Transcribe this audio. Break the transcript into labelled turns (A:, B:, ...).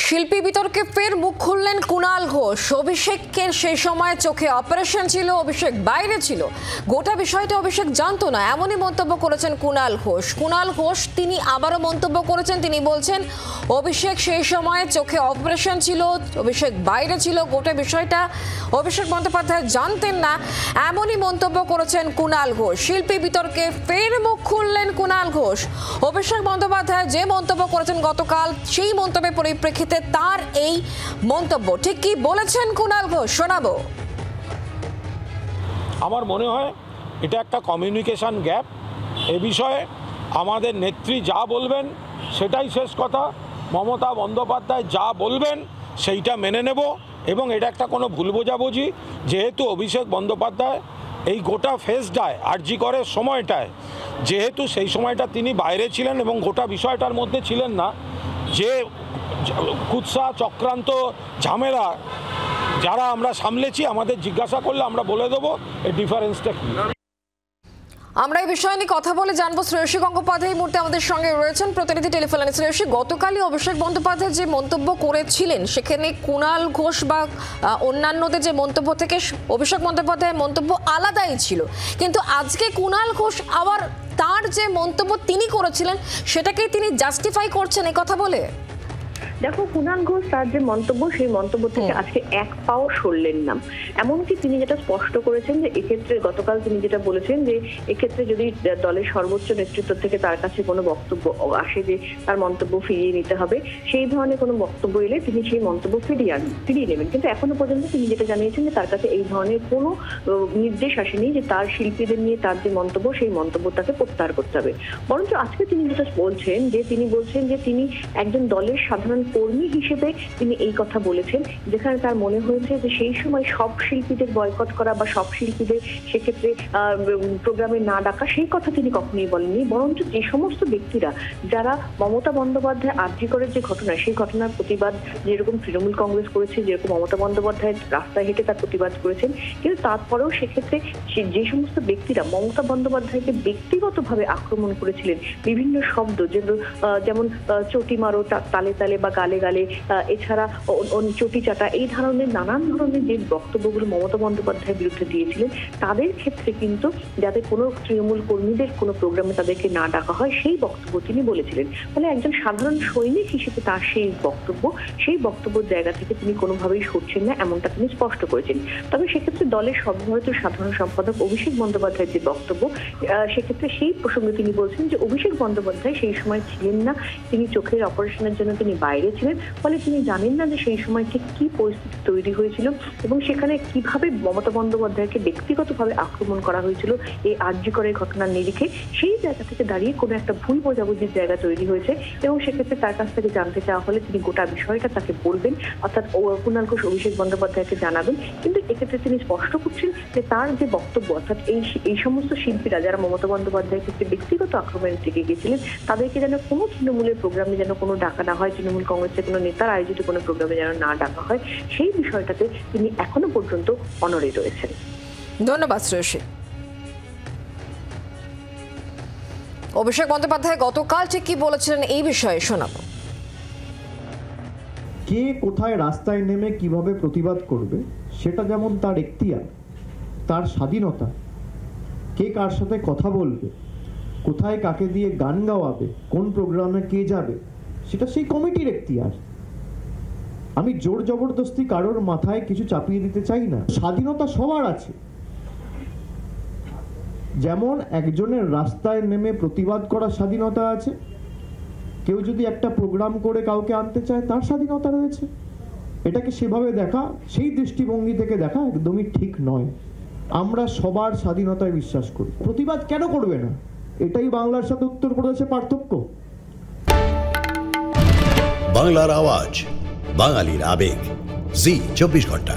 A: শিল্পী বিতর্কে ফের মুখ খুললেন কুণাল ঘোষ। অভিষেকের সেই সময় চোখে অপারেশন ছিল, অভিষেক বাইরে ছিল, গোটা বিষয়টা অভিষেক জানতো না, এমনই মন্তব্য করেছেন কুণাল ঘোষ। কুণাল ঘোষ তিনি আবারও মন্তব্য করেছেন, তিনি বলছেন অভিষেক সেই সময় চোখে অপারেশন ছিল, অভিষেক বাইরে ছিল, গোটা বিষয়টা অভিষেক বন্দ্যোপাধ্যায় জানতেন না, এমনই মন্তব্য করেছেন কুণাল ঘোষ। শিল্পী বিতর্কে ফের মুখ খুললেন কুণাল ঘোষ। অভিষেক বন্দ্যোপাধ্যায় যে মন্তব্য করেছেন গতকাল, সেই মন্তব্যের পরিপ্রেক্ষিতে তার এই মন্তব্য ঠিক কি বলেছেন কুণাল ঘোষ, শোনাবো।
B: আমার মনে হয় এটা একটা কমিউনিকেশন গ্যাপ। এ বিষয়ে আমাদের নেত্রী যা বলবেন সেটাই শেষ কথা। মমতা বন্দ্যোপাধ্যায় যা বলবেন সেইটা মেনে নেব, এবং এটা একটা কোনো ভুল বোঝাবুঝি। যেহেতু অভিষেক বন্দ্যোপাধ্যায় এই গোটা ফেজটায় আরজি করার সময়টায়, যেহেতু সেই সময়টা তিনি বাইরে ছিলেন এবং গোটা বিষয়টার মধ্যে ছিলেন না, যে কুৎসা চক্রান্ত ঝামেলা যারা আমরা সামলেছি, আমাদের জিজ্ঞাসা করলে আমরা বলে দেবো এই ডিফারেন্সটা কী।
A: আমরা এই বিষয় নিয়ে কথা বলে জানবো। শ্রেয়সী গঙ্গোপাধ্যায় এই মুহূর্তে আমাদের সঙ্গে রয়েছেন প্রতিনিধি টেলিফোনে। শ্রেয়সী, গতকালই অভিষেক বন্দ্যোপাধ্যায় যে মন্তব্য করেছিলেন সেখানে কুণাল ঘোষ বা অন্যান্যদের যে মন্তব্য থেকে অভিষেক বন্দ্যোপাধ্যায়ের মন্তব্য আলাদাই ছিল, কিন্তু আজকে কুণাল ঘোষ আবার তার যে মন্তব্য তিনি করেছিলেন সেটাকেই তিনি জাস্টিফাই করছেন এই কথা বলে।
C: দেখো, কুণাল ঘোষ তার যে মন্তব্য, সেই মন্তব্য থেকে আজকে এক পাও সরলেন না। এমনকি তিনি যেটা স্পষ্ট করেছেন যে এক্ষেত্রে গতকাল তিনি যেটা বলেছেন যে এক্ষেত্রে যদি দলের সর্বোচ্চ নেতৃত্ব থেকে তার কাছে কোনো বক্তব্য আসে যে তার মন্তব্য ফিরিয়ে নিতে হবে, সেই ধরনের কোনো বক্তব্য এলে তিনি সেই মন্তব্য ফিরিয়ে নেবেন। কিন্তু এখনো পর্যন্ত তিনি যেটা জানিয়েছেন যে তার কাছে এই ধরনের কোনো নির্দেশ আসেনি যে তার শিল্পীদের নিয়ে তার যে মন্তব্য, সেই মন্তব্য তাকে প্রত্যাহার করতে হবে। বরঞ্চ আজকে তিনি যেটা বলছেন যে তিনি একজন দলের সাধারণ কর্মী হিসেবে তিনি এই কথা বলেছেন, যেখানে তার মনে হয়েছে যে সেই সময় সব শিল্পীদের বয়কট করা বা সব শিল্পীদের সেক্ষেত্রে প্রোগ্রামে না ডাকা, সেই কথা তিনি কখনোই বলেননি। বরঞ্চ যে সমস্ত ব্যক্তিরা যারা মমতা বন্দ্যোপাধ্যায় আরজি করের যে ঘটনা, সেই ঘটনার প্রতিবাদ যেরকম তৃণমূল কংগ্রেস করেছে, যেরকম মমতা বন্দ্যোপাধ্যায় রাস্তায় হেঁটে তার প্রতিবাদ করেছেন, কিন্তু তারপরেও সেক্ষেত্রে যে সমস্ত ব্যক্তিরা মমতা বন্দ্যোপাধ্যায়কে ব্যক্তিগতভাবে আক্রমণ করেছিলেন, বিভিন্ন শব্দ যেমন চটি মারো তালে তালে বা গালে গালে, এছাড়া চটি চাটা, এই ধরনের নানান ধরনের যে বক্তব্যগুলো মমতা বন্দ্যোপাধ্যায়ের বিরুদ্ধে দিয়েছিলেন, তাদের ক্ষেত্রে কিন্তু যাতে কোনো তৃণমূল কর্মীদের কোনো প্রোগ্রামে তাদেরকে না ডাকা হয়, সেই বক্তব্য তিনি বলেছিলেন। ফলে একজন সাধারণ সৈনিক হিসেবে তার সেই বক্তব্যের জায়গা থেকে তিনি কোনোভাবেই সরছেন না, এমনটা তিনি স্পষ্ট করেছেন। তবে সেক্ষেত্রে দলের সর্বভারতীয় সাধারণ সম্পাদক অভিষেক বন্দ্যোপাধ্যায়ের যে বক্তব্য, সেক্ষেত্রে সেই প্রসঙ্গে তিনি বলছেন যে অভিষেক বন্দ্যোপাধ্যায় সেই সময় ছিলেন না, তিনি চোখের অপারেশনের জন্য তিনি বাইরে ছিলেন, ফলে তিনি জানেন না যে সেই সময় ঠিক কি পরিস্থিতি তৈরি হয়েছিল এবং সেখানে কিভাবে মমতা বন্দ্যোপাধ্যায়কে ব্যক্তিগতভাবে আক্রমণ করা হয়েছিল এই আরজি করের ঘটনার নিরিখে। সেই জায়গা থেকে দাঁড়িয়ে কোনো একটা ভুল বোঝাবুঝির জায়গা তৈরি হয়েছে এবং সেক্ষেত্রে তার কাছ থেকে জানতে চাওয়া হলে তিনি গোটা বিষয়টা তাকে বলবেন, অর্থাৎ কুণাল ঘোষ অভিষেক বন্দ্যোপাধ্যায়কে জানাবেন। কিন্তু এক্ষেত্রে তিনি স্পষ্ট করছেন যে তার যে বক্তব্য, অর্থাৎ এই সমস্ত শিল্পীরা যারা মমতা বন্দ্যোপাধ্যায়ের ক্ষেত্রে ব্যক্তিগত আক্রমণের দিকে গিয়েছিলেন, তাদেরকে যেন কোনো তৃণমূলের প্রোগ্রামে যেন কোনো ডাকা না হয়, তৃণমূল কংগ্রেসের কোনো নেতার আয়োজিত কোনো প্রোগ্রামে যেন না ডাকা হয়, সেই বিষয়টাতে তিনি এখনো পর্যন্ত অনড়ে রয়েছেন।
A: ধন্যবাদ শ্রেয়সী। অভিষেক বন্দ্যোপাধ্যায় গতকাল ঠিক কি বলেছিলেন এই বিষয়ে শোনাবো।
D: কে কোথায় রাস্তায় নেমে কিভাবে প্রতিবাদ করবে সেটা যেমন তার এখতিয়ার, তার স্বাধীনতা, কে কার সাথে কথা বলবে, কোথায় কাকে দিয়ে গান গাওয়াবে, কোন প্রোগ্রামে কে যাবে, সেটা সেই কমিটির এখতিয়ার। আমি জোর জবরদস্তি কারোর মাথায় কিছু চাপিয়ে দিতে চাই না। স্বাধীনতা সবার আছে, যেমন একজনের রাস্তায় নেমে প্রতিবাদ করার স্বাধীনতা আছে, কেউ যদি একটা প্রোগ্রাম করে কাউকে আনতে চায় তার স্বাধীনতা রয়েছে। এটাকে সেভাবে দেখা, সেই দৃষ্টিভঙ্গি থেকে দেখা একদমই ঠিক নয়। আমরা সবার স্বাধীনতায় বিশ্বাস করি। প্রতিবাদ কেন করবে না, এটাই বাংলার সাথে উত্তরপ্রদেশের পার্থক্য।
E: বাংলার আওয়াজ, বাঙালির আবেগ, জি 24 ঘন্টা।